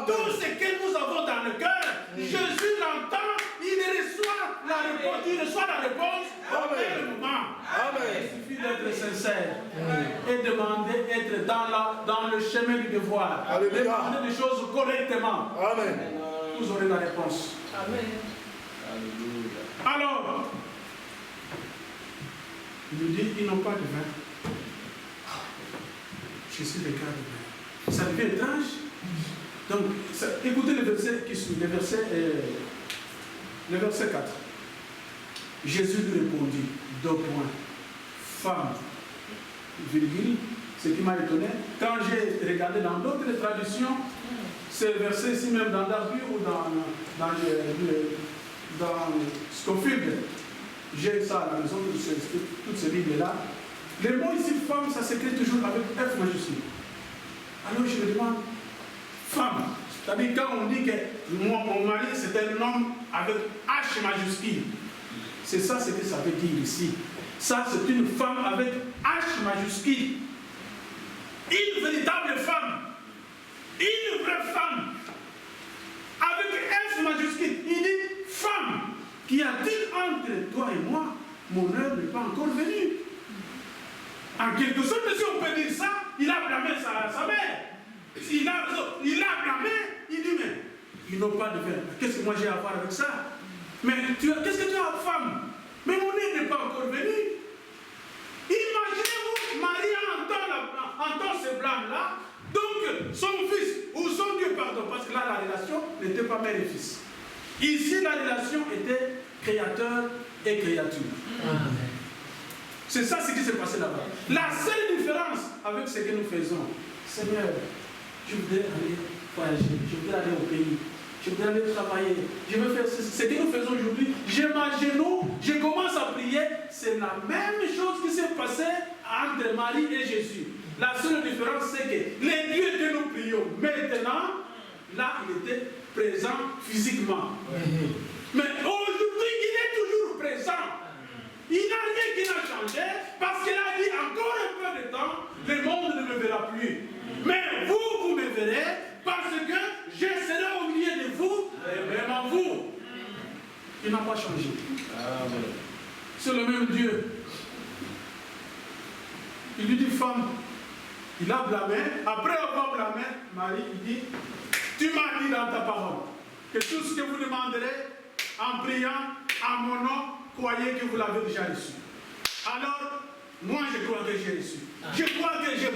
Tout ce que nous avons dans le cœur, Jésus l'entend, il reçoit la réponse au même moment. Il suffit d'être sincère et demander, être dans le chemin du devoir. Demander des choses correctement. Vous aurez la réponse. Alors, il nous dit, ils n'ont pas de vin. Je suis le cas de vin. Ça devient étrange. Donc, écoutez le verset qui suit, le verset 4. Jésus lui répondit, 2 points. Femme, virgule, ce qui m'a étonné, quand j'ai regardé dans d'autres traductions, c'est le verset ici même dans Darby ou dans Scofield. J'ai ça à la maison, toutes ces Bibles-là. Le mot ici, femme, ça s'écrit toujours avec F majuscule. Alors je me demande, femme, c'est-à-dire quand on dit que mon mari c'est un homme avec H majuscule, c'est ça ce que ça veut dire ici. Ça c'est une femme avec H majuscule. Une véritable femme. Une vraie femme. Avec F majuscule. Il dit, femme, qu'y a-t-il entre toi et moi? Mon heure n'est pas encore venue. En quelque sorte, si on peut dire ça, il a blâmé sa mère. Il a blâmé, il dit, mais ils n'ont pas de vin. Qu'est-ce que moi j'ai à voir avec ça? Mais qu'est-ce que tu as, femme? Mais mon nez n'est pas encore venu. Imaginez-vous, Marie entend ce blâme-là. Donc, son fils, ou son Dieu, pardon, parce que là, la relation n'était pas mère et fils. Ici, la relation était créateur et créature. C'est ça ce qui s'est passé là-bas. La seule différence avec ce que nous faisons, Seigneur, je voudrais aller voyager, je voudrais aller au pays, je voudrais aller travailler, je veux faire ce que nous faisons aujourd'hui. J'ai ma genou, je commence à prier. C'est la même chose qui s'est passée entre Marie et Jésus. La seule différence, c'est que les dieux que nous prions maintenant, là, il était présent physiquement. Mais aujourd'hui, il est toujours présent. Il n'a rien qui n'a changé parce qu'il a dit encore un peu de temps, le monde ne me verra plus. Mais vous me verrez parce que je serai au milieu de vous et même en vous. Il n'a pas changé. C'est le même Dieu. Il lui dit, femme, il a blâmé. Après avoir blâmé, Marie, il dit, tu m'as dit dans ta parole que tout ce que vous demanderez en priant à mon nom, croyez que vous l'avez déjà reçu. Alors, moi je crois que j'ai reçu. Je crois que j'ai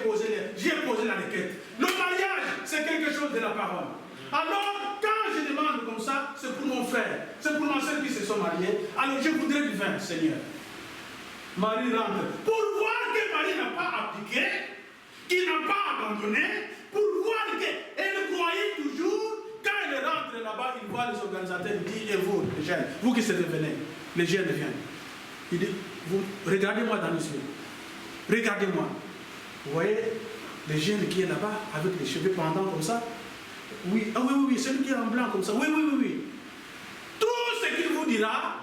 posé la requête. Le mariage, c'est quelque chose de la parole. Alors, quand je demande comme ça, c'est pour mon frère, c'est pour ma soeur qui se sont mariés. Alors, je voudrais du vin, Seigneur. Marie rentre. Pour voir que Marie n'a pas abdiqué, qu'il n'a pas abandonné, pour voir qu'elle croyait toujours. Quand elle rentre là-bas, il voit les organisateurs, il dit, et vous, les jeunes, vous qui êtes venus, les jeunes viennent. Il dit, vous, regardez-moi dans les yeux. Regardez-moi. Vous voyez les jeunes qui est là-bas, avec les cheveux pendants comme ça? Oui, ah oui, celui qui est en blanc comme ça. Oui. Tout ce qu'il vous dira,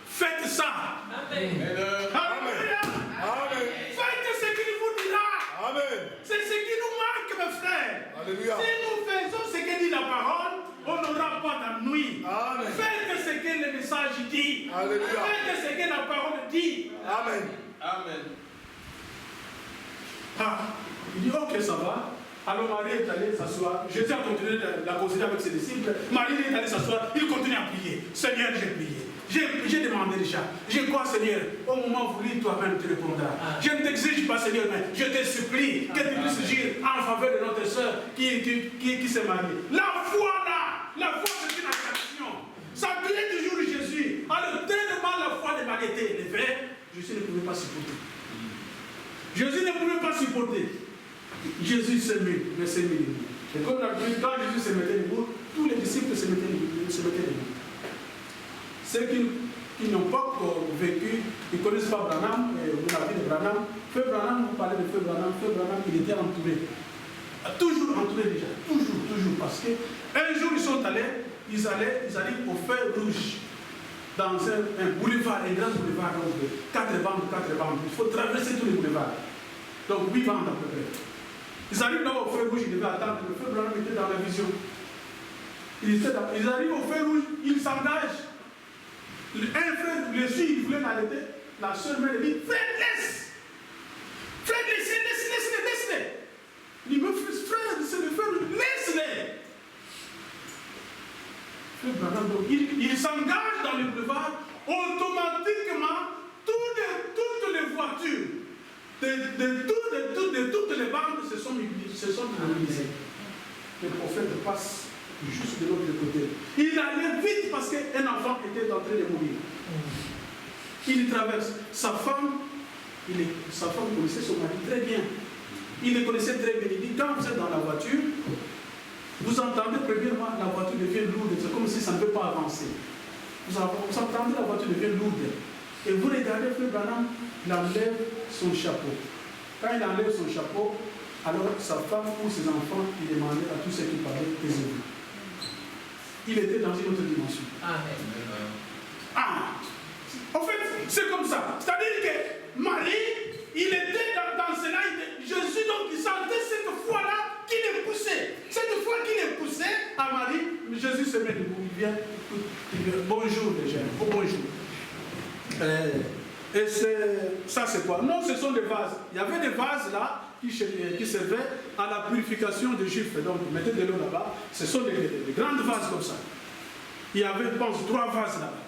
faites ça. Amen. Alléluia. Amen. Faites ce qu'il vous dira. Amen. C'est ce qui nous manque, mes frères. Alléluia. Si nous faisons ce que dit la parole, on n'aura pas d'ennui. Faites ce que le message dit. Alléluia. Faites ce que la parole dit. Amen. Amen. Il dit, ok, ça va. Alors Marie est allée s'asseoir. Jésus a continué de la considérer avec ses disciples. Marie est allée s'asseoir. Il continue à prier. Seigneur, j'ai prié. J'ai demandé déjà. Je crois, Seigneur, au moment voulu, toi-même tu répondras. Je ne t'exige pas, Seigneur, mais je te supplie que tu puisses agir en faveur de notre soeur qui s'est mariée. La foi là, la foi c'est une attraction. Ça plaît toujours Jésus. Alors tellement la foi de Marie était élevée, Jésus ne pouvait pas supporter. Jésus ne pouvait pas supporter. Jésus s'est mis, mais s'est mis debout. Et comme d'habitude, quand Jésus se mettait debout, tous les disciples se mettaient debout. Ceux qui n'ont pas vécu, qui ne connaissent pas Branham, la vie de Branham, Feu Branham, vous parlez de Feu Branham, il était entouré. Toujours entouré déjà, toujours, parce qu'un jour ils sont allés, ils allaient au feu rouge, dans un boulevard, un grand boulevard, donc 4 bandes, il faut traverser tous les boulevards. Donc 8 bandes à peu près. Ils arrivent là au feu rouge, ils devaient attendre, le feu Branham était dans la vision. Ils arrivent au feu rouge, ils s'engagent. Un frère, le suit, il voulait l'arrêter. La soeur mère lui dit, frère, laisse. Frère, laisse-les. Il me dit, frère, c'est le feu rouge, laisse-les. Donc, il s'engage dans le boulevard, automatiquement, toutes les voitures, de toutes les bandes se sont mobilisées. Le prophète passe juste de l'autre côté. Il allait vite parce qu'un enfant était en train de mourir. Il traverse. Sa femme connaissait son mari très bien. Il le connaissait très bien. Il dit, quand vous êtes dans la voiture, vous entendez premièrement la voiture devient lourde. C'est comme si ça ne peut pas avancer. Vous entendez la voiture devient lourde. Et vous regardez, Frère Branham, il enlève son chapeau. Quand il enlève son chapeau, alors sa femme ou ses enfants, il demandait à tous ceux qui parlaient, taisez-vous. Il était dans une autre dimension. Amen. En fait, c'est comme ça. C'est-à-dire que Marie, il était dans cela. Jésus, donc, il sentait cette foi-là qui le poussait. Cette foi qui le poussait à Marie, Jésus se met debout. Il vient. Bonjour les gens. Oh, bonjour. Et ça, c'est quoi? Non, ce sont des vases. Il y avait des vases là qui servaient à la purification des Juifs. Donc, mettez de l'eau là-bas. Ce sont des grandes vases comme ça. Il y avait, je pense, 3 vases là-bas.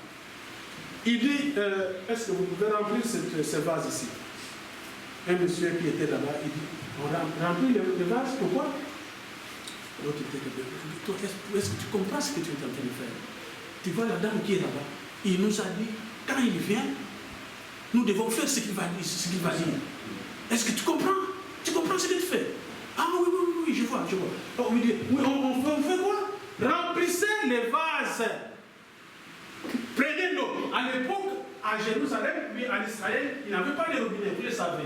Il dit, est-ce que vous pouvez remplir ces vases ici? Un monsieur qui était là-bas, il dit, on remplit les vases, pourquoi? L'autre était là-bas. Est-ce que tu comprends ce que tu es en train de faire? Tu vois la dame qui est là-bas. Il nous a dit, quand il vient, nous devons faire ce qu'il va dire. Est-ce que tu comprends? Tu comprends ce qu'il fait? Ah oui, je vois. Oh, oui, on fait quoi? Remplissez les vases. Prenez l'eau. À l'époque, à Jérusalem, puis en Israël, il n'y avait pas de robinet, vous le savez.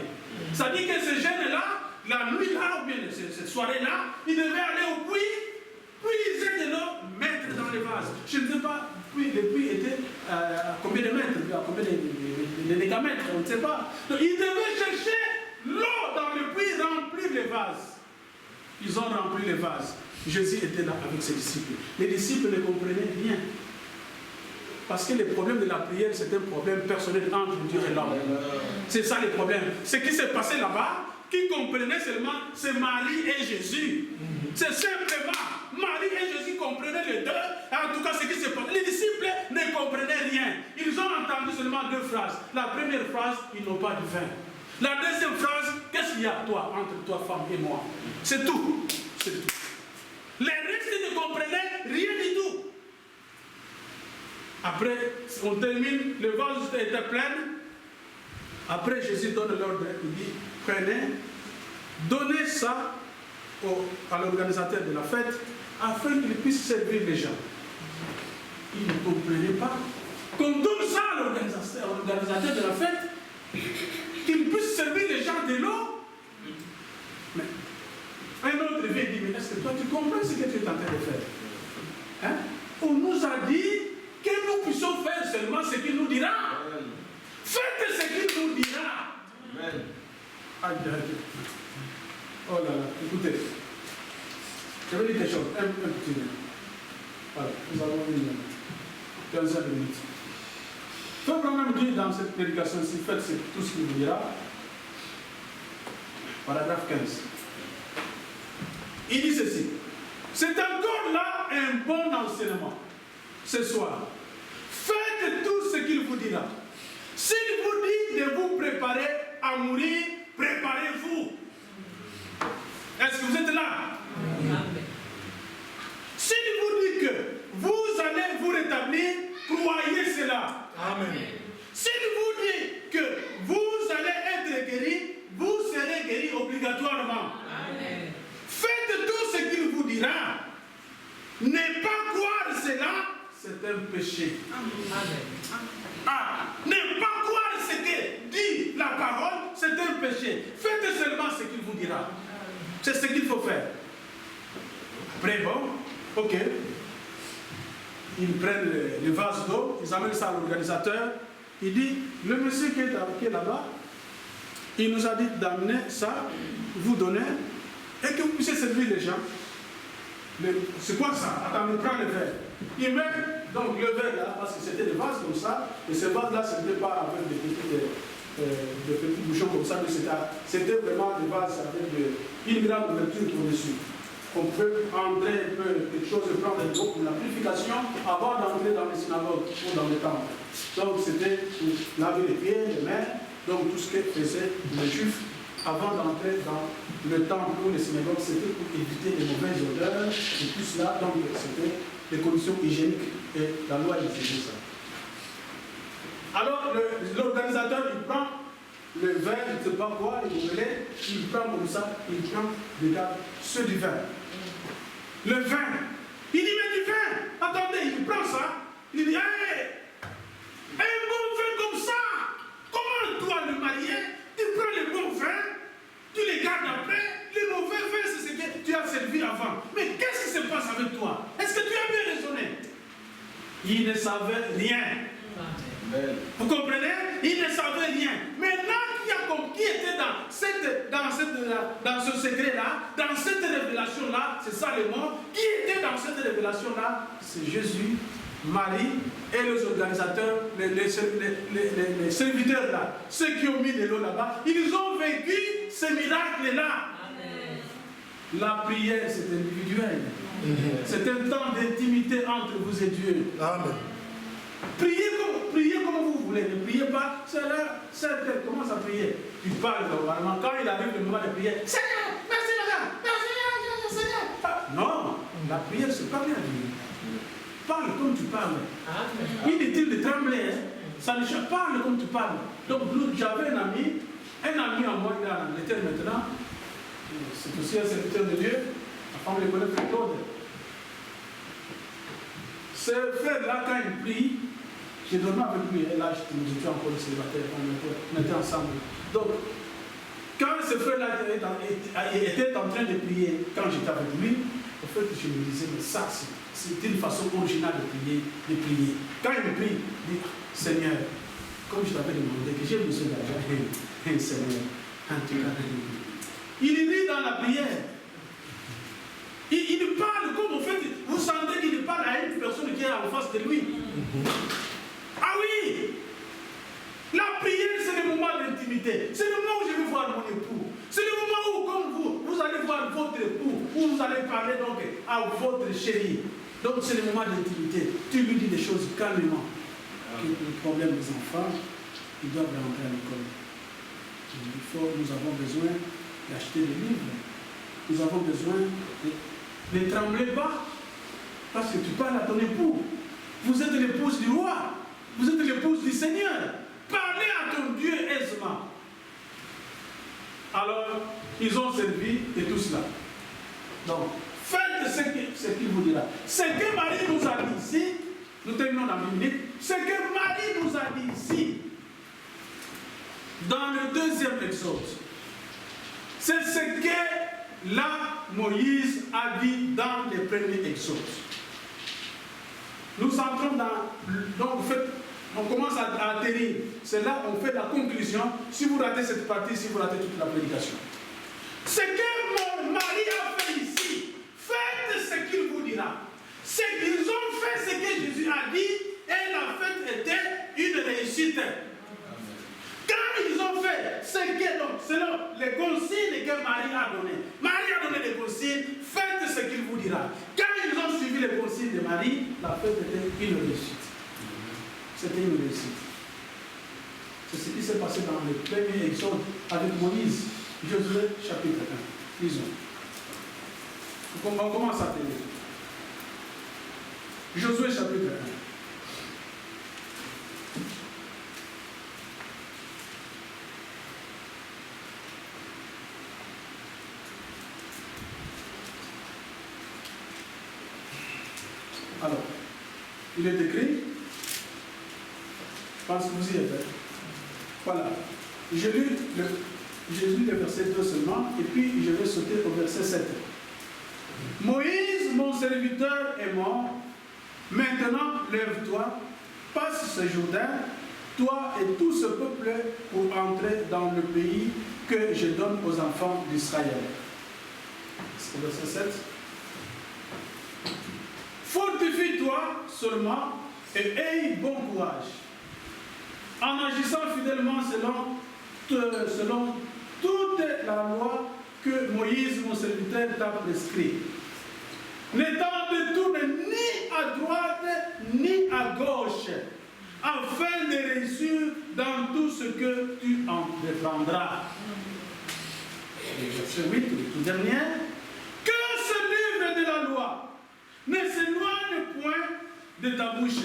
Ça dit que ces jeunes-là, la nuit-là, ou bien cette soirée-là, ils devaient aller au puits, puiser de l'eau, mettre dans les vases. Je ne sais pas, le puits était à combien de mètres, à combien de mégamètres, on ne sait pas. Donc ils devaient chercher l'eau dans le puits, remplir les vases. Ils ont rempli les vases. Jésus était là avec ses disciples. Les disciples ne comprenaient rien. Parce que le problème de la prière, c'est un problème personnel entre Dieu et l'homme. C'est ça le problème. Ce qui s'est passé là-bas, qui comprenait seulement, c'est Marie et Jésus. C'est simplement, Marie et Jésus comprenaient les deux. En tout cas, ce qui s'est passé. Les disciples ne comprenaient rien. Ils ont entendu seulement 2 phrases. La première phrase, ils n'ont pas de vin. La deuxième phrase, qu'est-ce qu'il y a, toi, entre toi, femme, et moi? C'est tout. C'est tout. Les restes ne comprenaient rien du tout. Après, on termine, le vase était plein. Après, Jésus donne l'ordre, il dit, prenez, donnez ça à l'organisateur de la fête, afin qu'il puisse servir les gens. Il ne comprenait pas qu'on donne ça à l'organisateur de la fête, qu'il puisse servir les gens de l'eau. Mais un autre vient dire, mais est-ce que toi tu comprends ce que tu es en train de faire? Hein? On nous a dit que nous puissions faire seulement ce qu'il nous dira. Amen. Faites ce qu'il nous dira. Amen. Aïe, aïe. Oh là là, écoutez. Je vais dire quelque chose, un petit peu. Voilà, nous avons une 15 minutes. Frère Branham dit dans cette prédication-ci, faites tout ce qu'il vous dira. Paragraphe 15. Il dit ceci. C'est encore là un bon enseignement. Ce soir, faites tout ce qu'il vous dira. S'il vous dit de vous préparer à mourir, préparez-vous. Est-ce que vous êtes là? Amen. S'il vous dit que vous allez vous rétablir, croyez cela. Amen. S'il vous dit que vous allez être guéri, vous serez guéri obligatoirement. Amen. Faites tout ce qu'il vous dira. Ne pas croire cela, c'est un péché. Amen. Ne pas croire ce que dit la parole, c'est un péché. Faites seulement ce qu'il vous dira. C'est ce qu'il faut faire. Après, bon, ok. Ils prennent le vase d'eau, ils amènent ça à l'organisateur. Il dit, le monsieur qui est là-bas, il nous a dit d'amener ça, vous donner, et que vous puissiez servir les gens. C'est quoi ça? Attendez, prends le verre. Il met donc le verre là, parce que c'était des vases comme ça, et ces vases-là, ce n'était pas avec des petits bouchons comme ça, mais c'était vraiment des vases avec une grande ouverture au-dessus. On peut entrer un peu quelque chose, prendre de l'eau pour la purification avant d'entrer dans les synagogues ou dans les temples. Donc c'était pour laver les pieds, les mains, donc tout ce que faisaient les Juifs avant d'entrer dans le temple ou les synagogues, c'était pour éviter les mauvaises odeurs et tout cela. Donc c'était les conditions hygiéniques et la loi exigeait ça. Alors l'organisateur, il prend le verre, il ne sait pas quoi, il prend comme ça, il prend, regarde, ceux du vin. Le vin. Il dit, mais du vin. Attendez, il prend ça. Il dit, hey, un bon vin comme ça. Comment toi, le marié, tu prends les bons vins, tu les gardes après. Les mauvais vins, c'est ce que tu as servi avant. Mais qu'est-ce qui se passe avec toi? Est-ce que tu as bien raisonné? Il ne savait rien. Vous comprenez? Il ne savait rien. Maintenant, qui était dans ce secret-là, dans cette révélation-là, c'est ça le mot, qui était dans cette révélation-là? C'est Jésus, Marie et les organisateurs, les serviteurs là, ceux qui ont mis de l'eau là-bas, ils ont vécu ce miracle-là. La prière, c'est individuel. C'est un temps d'intimité entre vous et Dieu. Amen. Priez comme vous voulez, ne priez pas. C'est commence à prier. Tu parles normalement. Quand il arrive le moment de prier, Seigneur, merci madame, merci Seigneur. Non, la prière, c'est pas bien dit. Parle comme tu parles. Inutile de trembler. Ça ne change. Parle comme tu parles. Donc, j'avais un ami à moi, il est en Angleterre maintenant. C'est aussi un serviteur de Dieu. La femme le connaît très tôt. Ce frère-là, quand il prie, j'ai dormi avec lui, et là, j'étais encore célibataire, on était ensemble. Donc, quand ce frère-là était en train de prier, quand j'étais avec lui, en fait, je me disais, mais ça, c'est une façon originale de prier. Quand il me prie, il dit, Seigneur, comme je t'avais demandé, que j'ai besoin d'argent, Seigneur, en tout cas, il rit dans la prière. Il parle comme, en fait, vous sentez qu'il parle à une personne qui est en face de lui. Ah oui! La prière, c'est le moment d'intimité. C'est le moment où je vais voir mon époux. C'est le moment où, comme vous allez voir votre époux, où vous allez parler donc à votre chérie. Donc c'est le moment d'intimité. Tu lui dis des choses calmement. Le problème des enfants, ils doivent rentrer à l'école. Nous avons besoin d'acheter des livres. Nous avons besoin de ne tremblez pas. Parce que tu parles à ton époux. Vous êtes l'épouse du roi. Vous êtes l'épouse du Seigneur. Parlez à ton Dieu aisément. Alors, ils ont servi de tout cela. Donc, faites ce qu'il vous dira. Ce que Marie nous a dit ici, nous terminons dans 10 minutes, ce que Marie nous a dit ici, dans le 2e Exode, c'est ce que là, Moïse a dit dans les premiers Exodes. Nous entrons dans... Donc, en fait, on commence à atterrir. C'est là qu'on fait la conclusion. Si vous ratez cette partie, si vous ratez toute la prédication. Ce que mon mari a fait ici, faites ce qu'il vous dira. Ce qu'ils ont fait, ce que Jésus a dit, et la fête était une réussite. Quand ils ont fait ce que, donc, selon les consignes que Marie a données, Marie a donné des consignes, faites ce qu'il vous dira. Quand ils ont suivi les consignes de Marie, la fête était une réussite. C'était une réussite. C'est ce qui s'est passé dans le premier Exode avec Moïse, Josué chapitre 1. Lisons. On commence à tenir. Josué chapitre 1. Alors, il est écrit, je pense que vous y êtes. Voilà. J'ai lu le verset 2 seulement, et puis je vais sauter au verset 7. Moïse, mon serviteur, est mort. Maintenant, lève-toi, passe ce Jourdain, toi et tout ce peuple, pour entrer dans le pays que je donne aux enfants d'Israël. C'est le verset 7. seulement et ayez bon courage, en agissant fidèlement selon toute la loi que Moïse, mon serviteur, t'a prescrit. N'étant détourné ni à droite ni à gauche, afin de réussir dans tout ce que tu entreprendras. Et verset 8, le tout dernier. Que ce livre de la loi ne s'éloigne point de ta bouche.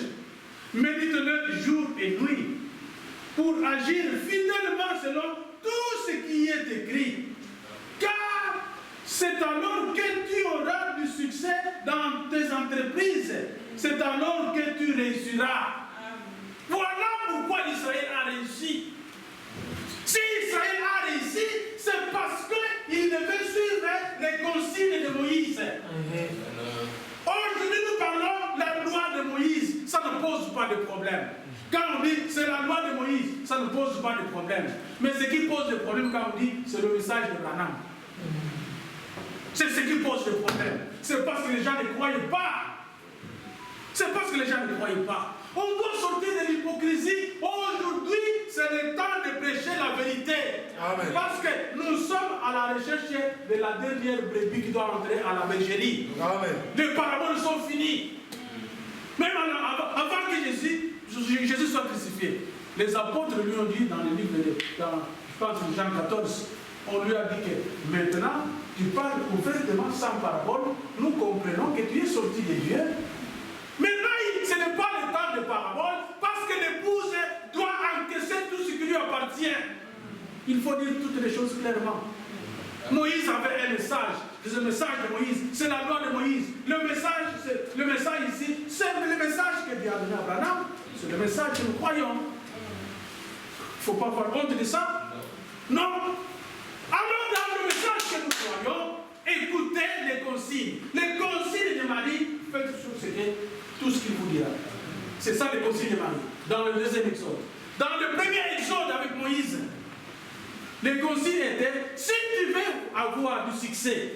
Médite-le jour et nuit, pour agir fidèlement selon tout ce qui est écrit. Car c'est alors que tu auras du succès dans tes entreprises. C'est alors que tu réussiras. Voilà pourquoi Israël a réussi. Si Israël a réussi, c'est parce qu'il devait suivre les consignes de Moïse. Aujourd'hui, nous parlons de la loi de Moïse. Ça ne pose pas de problème. Quand on dit c'est la loi de Moïse, ça ne pose pas de problème. Mais ce qui pose des problèmes quand on dit c'est le message de Branham. C'est ce qui pose des problèmes. C'est parce que les gens ne croient pas. C'est parce que les gens ne croient pas. On doit sortir de l'hypocrisie. Aujourd'hui, c'est le temps de prêcher la vérité. Amen. Parce que nous sommes à la recherche de la dernière brebis qui doit entrer à la bergerie. Amen. Les paraboles sont finies. Même avant que Jésus soit crucifié, les apôtres lui ont dit dans le livre je pense Jean 14, on lui a dit que maintenant, tu parles ouvertement sans parabole, nous comprenons que tu es sorti de Dieu. Maintenant, ce n'est pas le temps de parabole, parce que l'épouse doit encaisser tout ce qui lui appartient. Il faut dire toutes les choses clairement. Moïse avait un message. C'est le message de Moïse. C'est la loi de Moïse. Le message ici, c'est le message que Dieu a donné à Abraham. C'est le message que nous croyons. Il ne faut pas avoir honte de ça. Non. Alors dans le message que nous croyons, écoutez les consignes. Les consignes de Marie, faites tout ce qu'il vous dira. C'est ça les consignes de Marie. Dans le deuxième exode. Dans le premier exode avec Moïse, les consignes étaient, si tu veux avoir du succès,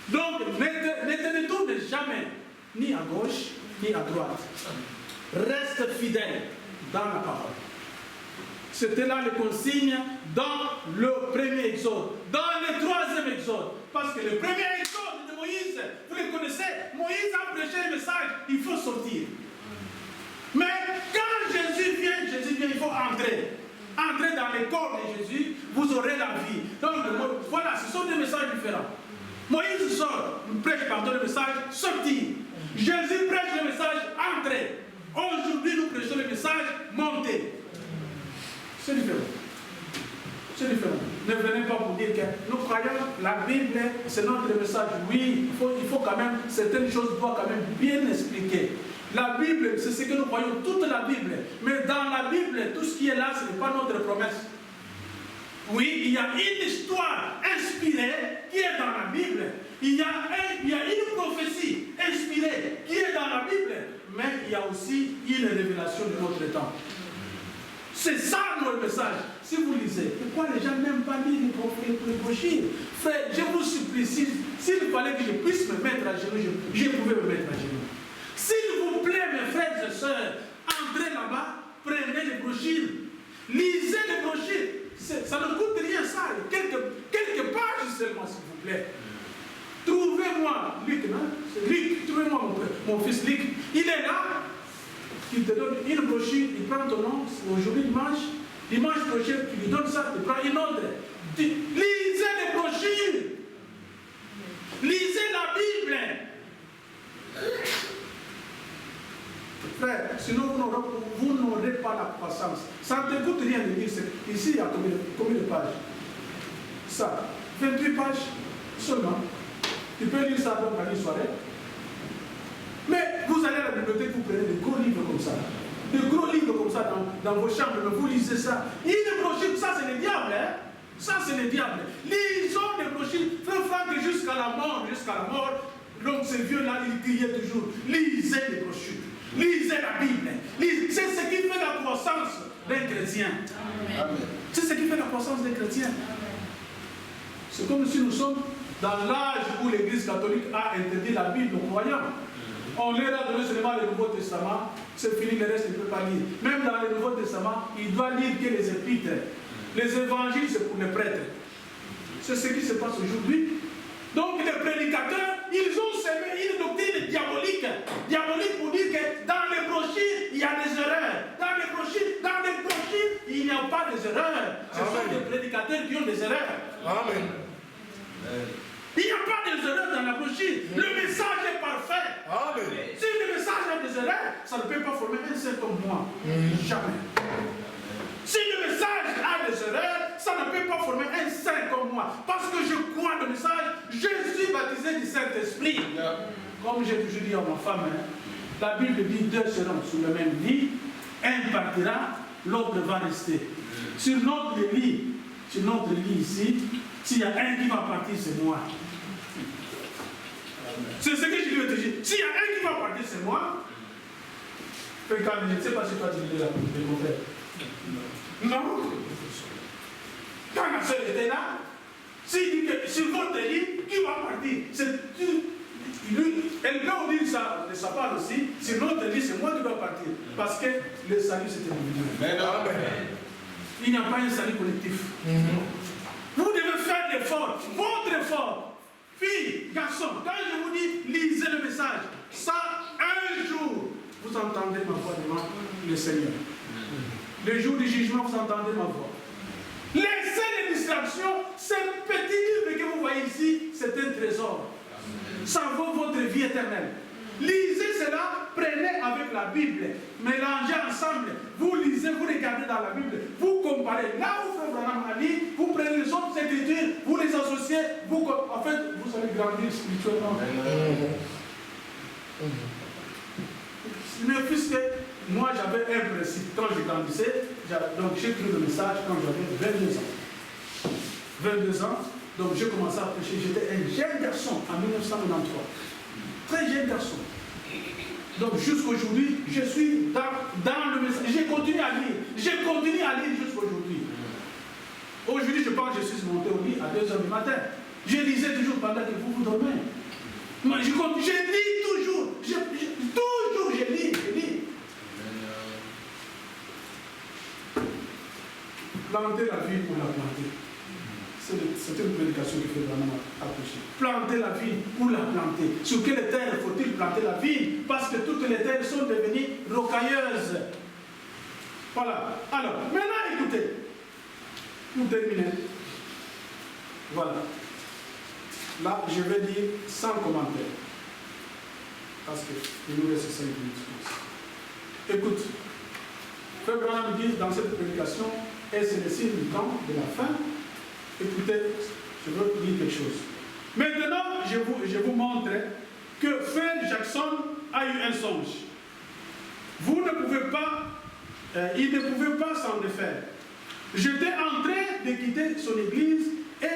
donc ne te détourne jamais, ni à gauche, ni à droite. Reste fidèle dans la parole. C'était là les consignes dans le premier exode. Dans le troisième exode. Parce que le premier exode de Moïse, vous le connaissez, Moïse a prêché le message, il faut sortir. Mais quand Jésus vient, il faut entrer. Entrez dans le corps de Jésus, vous aurez la vie. Donc voilà, ce sont des messages différents. Moïse sort, prêche le message, sortir. Jésus prêche le message, entrez. Aujourd'hui, nous prêchons le message, montez. C'est différent. C'est différent. Ne venez pas pour dire que nous croyons la Bible, c'est notre message. Oui, il faut quand même, certaines choses doivent quand même bien expliquer. La Bible, c'est ce que nous croyons, toute la Bible. Mais dans la Bible, tout ce qui est là, ce n'est pas notre promesse. Oui, il y a une histoire inspirée qui est dans la Bible. Il y a une prophétie inspirée qui est dans la Bible. Mais il y a aussi une révélation de notre temps. C'est ça notre message. Si vous lisez, pourquoi les gens n'aiment pas lire les brochures? Frère, je vous supplie, s'il fallait que je puisse me mettre à genoux, je pouvais me mettre à genoux. S'il vous plaît, mes frères et sœurs, entrez là-bas, prenez les brochures, lisez les brochures. Ça ne coûte rien, ça. Quelques pages seulement, s'il vous plaît. Trouvez-moi, Luc, non? Luc, trouvez-moi mon fils Luc. Il est là, il te donne une brochure, il prend ton nom, aujourd'hui dimanche prochain, tu lui donnes ça, tu prends une autre. Lisez les brochures. Lisez la Bible. Frère, sinon vous n'aurez pas la croissance. Ça ne te coûte rien de lire. Ici, il y a combien de pages? Ça, 28 pages seulement. Tu peux lire ça dans une soirée. Mais vous allez à la bibliothèque, vous prenez des gros livres comme ça. Des gros livres comme ça dans vos chambres, vous lisez ça. Une brochure, ça c'est le diable. Hein? Ça c'est le diable. Lisons des brochures. Frère Franck, jusqu'à la mort, l'homme ce vieux-là, il criait toujours. Lisez les brochures. Lisez la Bible. C'est ce qui fait la croissance d'un chrétien. C'est ce qui fait la croissance d'un chrétien. C'est comme si nous sommes dans l'âge où l'Église catholique a interdit la Bible aux croyants. On leur a donné seulement le Nouveau Testament, c'est fini, le reste, il ne peut pas lire. Même dans le Nouveau Testament, il doit lire que les épîtres. Les évangiles, c'est pour les prêtres. C'est ce qui se passe aujourd'hui. Donc les prédicateurs, ils ont semé une doctrine diabolique. Diabolique pour dire que dans les brochures, il y a des erreurs. Dans les brochures, il n'y a pas des erreurs. Ce sont des prédicateurs qui ont des erreurs. Amen. Il n'y a pas des erreurs dans la brochure. Le message est parfait. Amen. Si le message a des erreurs, ça ne peut pas former un seul comme moi. Jamais. Si le message a des erreurs, ça ne peut pas former un saint comme moi. Parce que je crois le message, je suis baptisé du Saint-Esprit. Comme j'ai toujours dit à ma femme, la Bible dit 2 seront sous le même lit, un partira, l'autre va rester. Sur notre lit ici, s'il y a un qui va partir, c'est moi. C'est ce que je veux te dire. S'il y a un qui va partir, c'est moi. Je ne sais pas si toi tu dis la mon frère. Non. Quand la soeur était là, s'il dit que sur votre lit, qui va partir? Elle peut dire ça de sa part aussi. Sur notre lit, c'est moi qui dois partir. Parce que le salut, c'est individuel. Il n'y a pas un salut collectif. Vous devez faire l'effort, votre effort. Filles, garçons, quand je vous dis, lisez le message. Ça, un jour, vous entendez ma voix devant le Seigneur. Le jour du jugement, vous entendez ma voix. Laissez les distractions. Ce petit livre que vous voyez ici, c'est un trésor. Ça vaut votre vie éternelle. Lisez cela, prenez avec la Bible, mélangez ensemble. Vous lisez, vous regardez dans la Bible, vous comparez. Là où Frère Branham a dit, vous prenez les autres écritures, vous les associez, en fait, vous allez grandir spirituellement. Mais puisque moi j'avais un principe, quand je grandissais, donc j'ai pris le message quand j'avais 22 ans. 22 ans, donc j'ai commencé à prêcher, j'étais un jeune garçon en 1993. Très jeune garçon. Donc jusqu'aujourd'hui, je suis dans le message. J'ai continué à lire. J'ai continué à lire jusqu'aujourd'hui. Aujourd'hui, je pense que je suis monté au lit à 2 h du matin. Je lisais toujours pendant que vous dormez. Moi, je lis toujours. Toujours, je lis. Planter la vie pour la planter. C'est une prédication que Frère Branham a prêché. Planter la vigne ou la planter. Sur quelle terre faut-il planter la vigne? Parce que toutes les terres sont devenues rocailleuses. Voilà. Alors, maintenant écoutez. Pour terminer. Voilà. Là, je vais dire sans commentaire. Parce qu'il nous reste 5 minutes. Écoute. Frère Branham dit dans cette prédication, et c'est le signe du temps de la fin. Écoutez, je veux dire quelque chose. Maintenant, je vous montre que Frère Jackson a eu un songe. Vous ne pouvez pas, il ne pouvait pas s'en défaire. J'étais en train de quitter son église et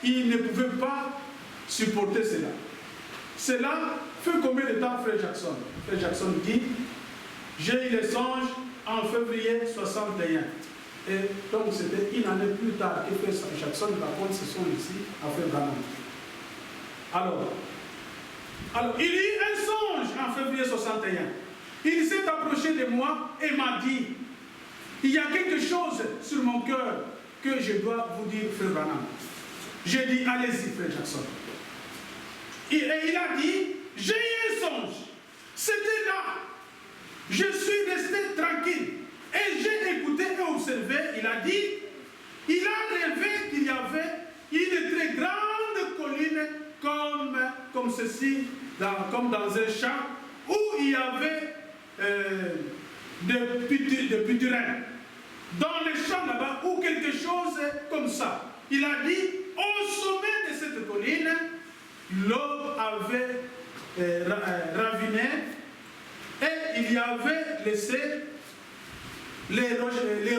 il ne pouvait pas supporter cela. Cela fait combien de temps, Frère Jackson? Frère Jackson dit, j'ai eu le songe en février 61. Et donc c'était une année plus tard que Frère Jackson raconte ce son ici à Frère Branham. Alors, il y a eu un songe en février 61. Il s'est approché de moi et m'a dit, il y a quelque chose sur mon cœur que je dois vous dire, Frère Branham. J'ai dit, allez-y, Frère Jackson. Et il a dit, j'ai eu un songe. C'était là. Je suis resté tranquille. Et j'ai écouté et observé, il a dit, il a rêvé qu'il y avait une très grande colline comme ceci, comme dans un champ, où il y avait des puturins. Dans le champ là-bas, ou quelque chose comme ça. Il a dit, au sommet de cette colline, l'eau avait raviné et il y avait laissé les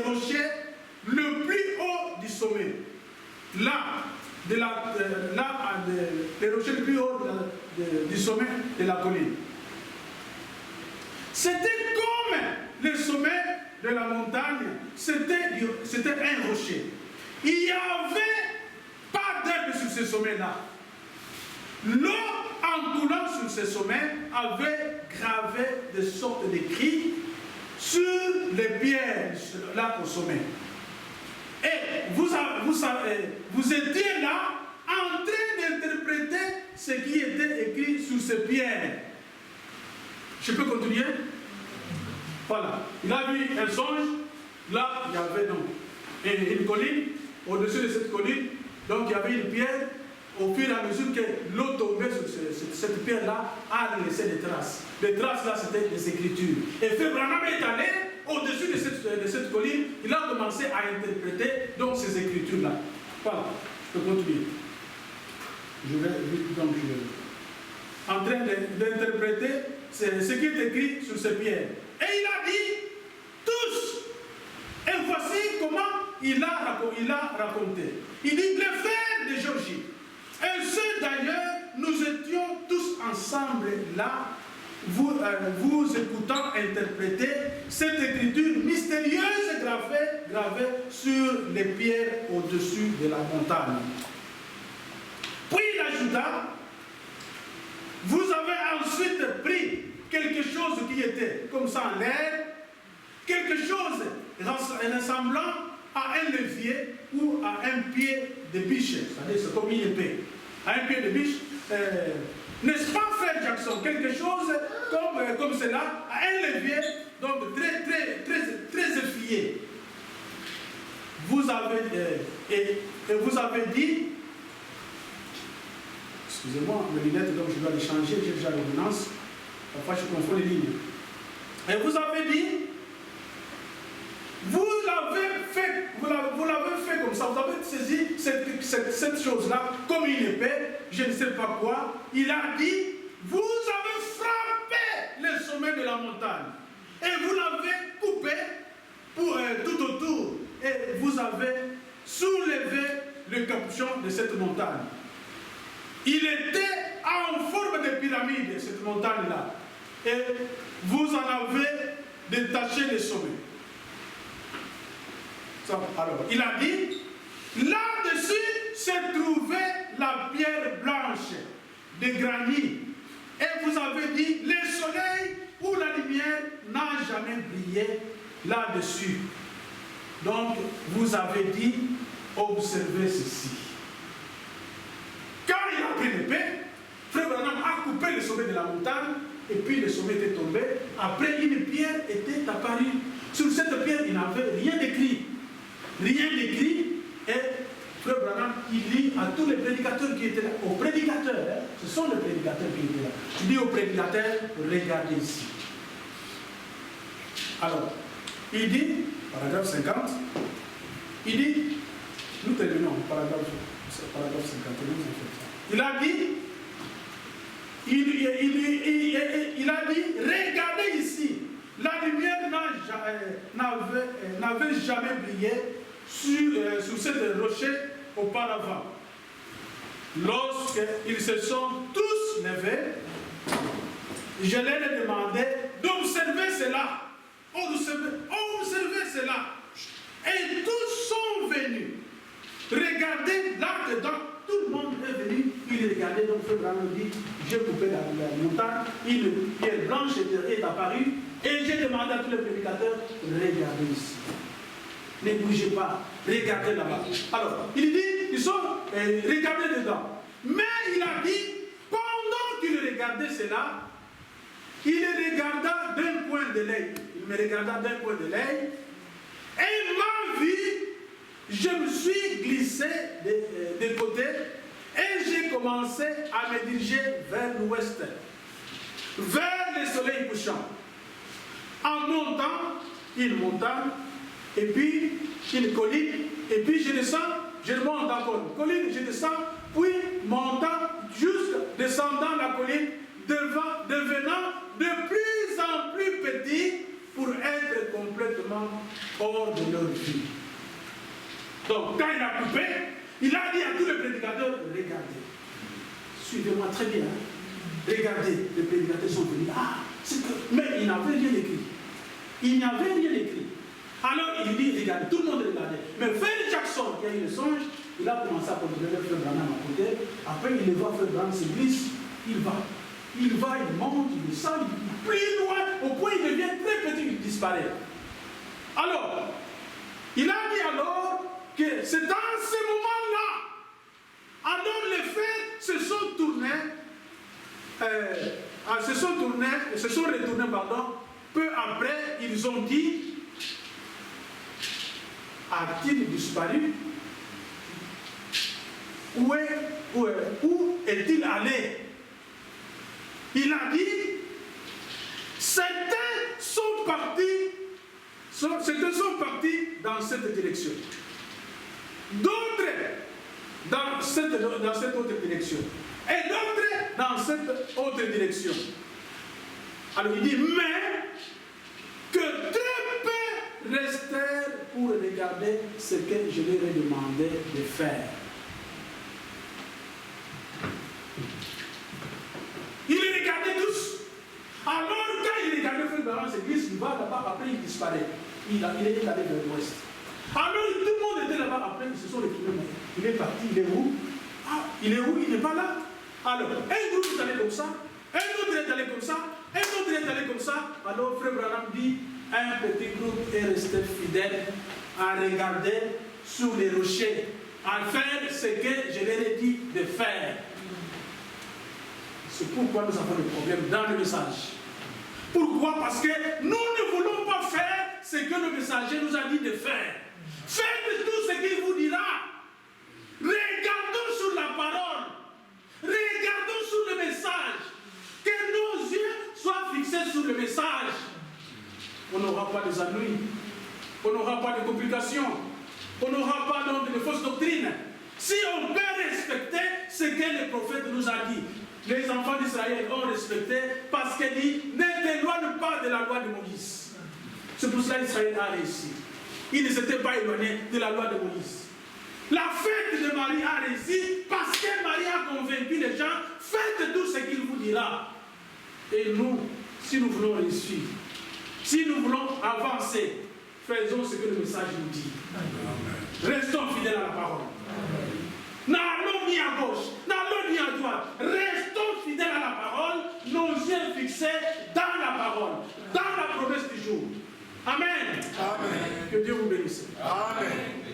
rochers le plus haut du sommet. Les rochers le plus haut du sommet de la colline. C'était comme le sommet de la montagne, c'était un rocher. Il n'y avait pas d'herbe sur ce sommet-là. L'eau en coulant sur ce sommet avait gravait des sortes d'écrits sur les pierres, là au sommet. Et vous étiez là en train d'interpréter ce qui était écrit sur ces pierres. Je peux continuer? Voilà. Il a vu un songe. Là, il y avait donc une colline. Au-dessus de cette colline, donc il y avait une pierre. Au fur et à mesure que l'eau tombait sur cette pierre-là, a laissé des traces. Les traces là, c'était des écritures. Et Frère Branham est allé au-dessus de cette colline. Il a commencé à interpréter donc ces écritures-là. Voilà. Je peux continuer. Je vais donc en train d'interpréter ce qui est écrit sur ces pierres. Et il a dit tous. Et voici comment il a raconté. Il dit les frères de Géorgie. Et ceux d'ailleurs, nous étions tous ensemble là, vous écoutant interpréter cette écriture mystérieuse gravée sur les pierres au-dessus de la montagne. Puis il ajouta, vous avez ensuite pris quelque chose qui était comme ça en l'air, quelque chose ressemblant à un levier ou à un pied de biche, c'est-à-dire c'est comme une épée, à un pied de biche, n'est-ce pas, Frère Jackson, quelque chose comme cela, à un levier, donc très effilé. Vous avez dit, excusez-moi, mes lunettes, donc je dois les changer, j'ai déjà l'ordonnance, parfois je confonds les lignes. Et vous avez dit, vous l'avez fait comme ça, vous avez saisi cette chose-là comme une épée, je ne sais pas quoi. Il a dit, vous avez frappé le sommet de la montagne et vous l'avez coupé tout autour et vous avez soulevé le capuchon de cette montagne. Il était en forme de pyramide, cette montagne-là, et vous en avez détaché le sommet. Alors, il a dit, là-dessus se trouvait la pierre blanche de granit. Et vous avez dit, le soleil ou la lumière n'a jamais brillé là-dessus. Donc, vous avez dit, observez ceci. Quand il a pris l'épée, Frère Branham a coupé le sommet de la montagne, et puis le sommet était tombé. Après, une pierre était apparue. Sur cette pierre, il n'avait rien d'écrit. Rien d'écrit, et Frère Branham, il dit à tous les prédicateurs qui étaient là, aux prédicateurs, hein, ce sont les prédicateurs qui étaient là, il dit aux prédicateurs, regardez ici. Alors, il dit, paragraphe 50, il dit, nous terminons, paragraphe 51, il a dit, il a dit, regardez ici, la lumière n'avait jamais brillé sur ce rocher auparavant. Lorsqu'ils se sont tous levés, je leur ai demandé d'observer cela. Observez cela. Et tous sont venus. Regardez là-dedans. Tout le monde est venu. Il regardait. Donc Frère Branham dit, j'ai coupé la montagne. Une pierre blanche est apparue. Et j'ai demandé à tous les prédicateurs, regardez ici. Ne bougez pas. Regardez là-bas. Alors, il dit, ils sont regardez dedans. Mais il a dit, pendant qu'il regardait cela, il regarda d'un coin de l'œil. Il me regarda d'un coin de l'œil. Et il m'a vu. Je me suis glissé de côté. Et j'ai commencé à me diriger vers l'ouest. Vers le soleil couchant. En montant, une montagne, et puis une colline, et puis je descends, je monte encore une colline, je descends, puis montant, jusqu'à descendant la colline, devenant de plus en plus petit pour être complètement hors de leur vie. Donc, quand il a coupé, il a dit à tous les prédicateurs, regardez, suivez-moi très bien, regardez, les prédicateurs sont venus, mais il n'avait rien écrit. Il n'y avait rien écrit. Alors il dit, regardez, tout le monde regardait. Mais Frère Jackson, qui a eu le songe, il a commencé à contrôler Frère Branham à côté. Après, il le voit, Frère Branham se glisse. Il va, il monte, il descend, il plie disparaît. Alors, il a dit alors que c'est dans ce moment-là, alors les frères se sont retournés, peu après, ils ont dit, a-t-il disparu? Où est-il allé? Il a dit, certains sont partis dans cette direction. D'autres dans cette autre direction. Et d'autres dans cette autre direction. Alors il dit, mais que très peu restèrent pour regarder ce que je leur ai demandé de faire. Il les regardait tous. Alors quand il regardait Frère Branham s'église, il va là-bas, après il disparaît. Il est allé vers l'ouest. Alors tout le monde était là-bas, après ils se sont retournés. Il est parti, il est où? Ah, il est où? Il n'est pas là. Alors, un groupe est allé comme ça, un autre est allé comme ça, un autre est allé comme ça. Alors Frère Branham dit, un petit groupe est resté fidèle à regarder sur les rochers, à faire ce que je leur ai dit de faire. C'est pourquoi nous avons des problèmes dans le message. Pourquoi? Parce que nous ne voulons pas faire ce que le messager nous a dit de faire. Faites tout ce qu'il vous dira. Regardons sur la parole. Regardons sur le message. Que nos yeux soient fixés sur le message. On n'aura pas des ennuis. On n'aura pas de complications. On n'aura pas donc de fausses doctrines. Si on peut respecter ce que le prophète nous a dit. Les enfants d'Israël ont respecté parce qu'il dit, ne t'éloigne pas de la loi de Moïse. C'est pour cela qu'Israël a réussi. Ils ne s'étaient pas éloignés de la loi de Moïse. La fête de Marie a réussi parce que Marie a convaincu les gens, faites tout ce qu'il vous dira. Et nous, si nous voulons réussir, si nous voulons avancer, faisons ce que le message nous dit. Restons fidèles à la parole. N'allons ni à gauche, n'allons ni à droite. Restons fidèles à la parole, nos yeux fixés dans la parole, dans la promesse du jour. Amen. Amen. Que Dieu vous bénisse. Amen.